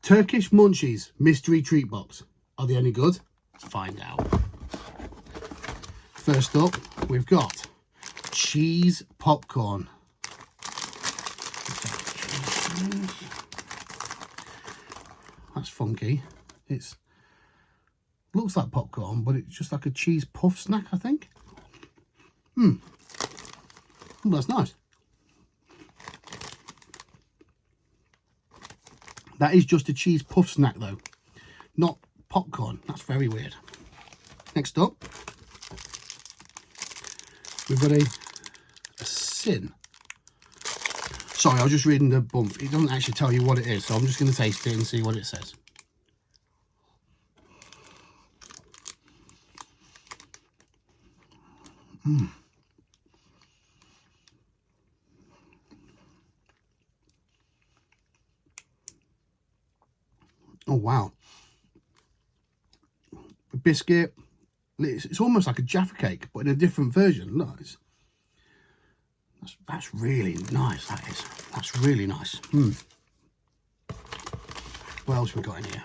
Turkish munchies mystery treat box. Are they any good? Let's find out. First up, we've got cheese popcorn. That's funky. It's looks like popcorn, but it's just like a cheese puff snack, I think. Oh, that's nice. That is just a cheese puff snack though, not popcorn. That's very weird. Next up, we've got a sin. Sorry, I was just reading the bump. It doesn't actually tell you what it is, so I'm just going to taste it and see what it says. Oh, wow. A biscuit. It's almost like a Jaffa cake, but in a different version. Look, that's really nice, that is. That's really nice. What else we got in here?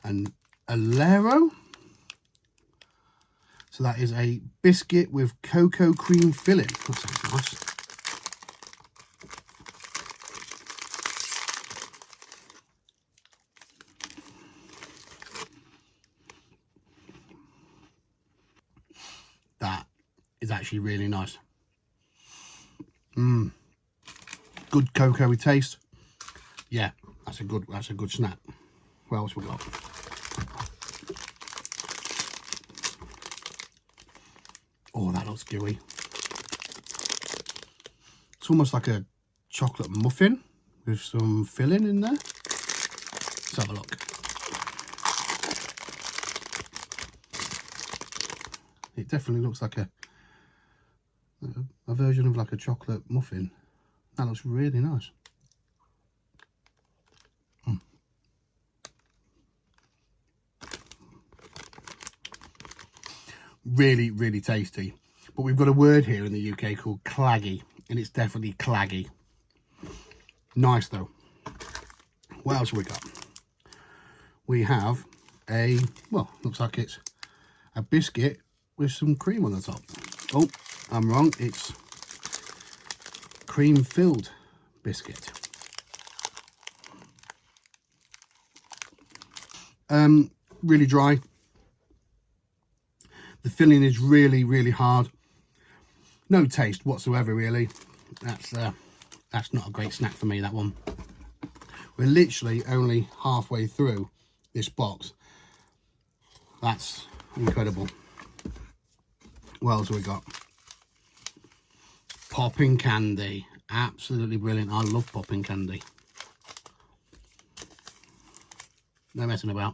An Alero. So that is a biscuit with cocoa cream filling. That sounds nice. That is actually really nice. Good cocoa taste. Yeah, that's a good snack. What else we got? Oh, that looks gooey. It's almost like a chocolate muffin with some filling in there. Let's have a look. It definitely looks like a version of like a chocolate muffin. That looks really nice. Really, really tasty. But we've got a word here in the UK called claggy, and it's definitely claggy. Nice though. What else have we got? We have a, well, looks like it's a biscuit with some cream on the top. Oh, I'm wrong. It's cream filled biscuit. Really dry. The filling is really, really hard. No taste whatsoever, really. That's not a great snack for me, that one. We're literally only halfway through this box. That's incredible. What else have we got? Popping candy. Absolutely brilliant. I love popping candy. No messing about.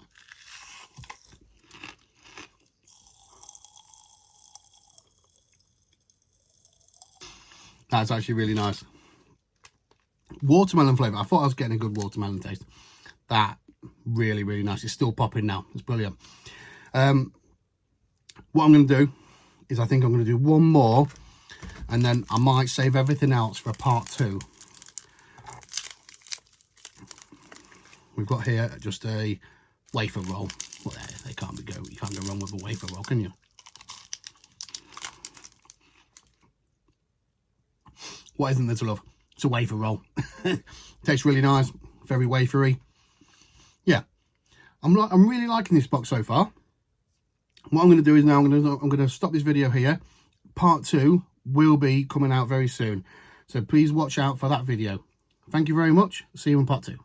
That's actually really nice. Watermelon flavour. I thought I was getting a good watermelon taste. That really, really nice. It's still popping now. It's brilliant. What I'm going to do is I think I'm going to do one more, and then I might save everything else for part 2. We've got here just a wafer roll. Well, they can't go. You can't go wrong with a wafer roll, can you? What isn't there to love? It's a wafer roll. Tastes really nice, very wafery. Yeah, I'm really liking this box so far. What I'm going to do is now I'm going to stop this video here. Part 2 will be coming out very soon, so please watch out for that video. Thank you very much. See you in part 2.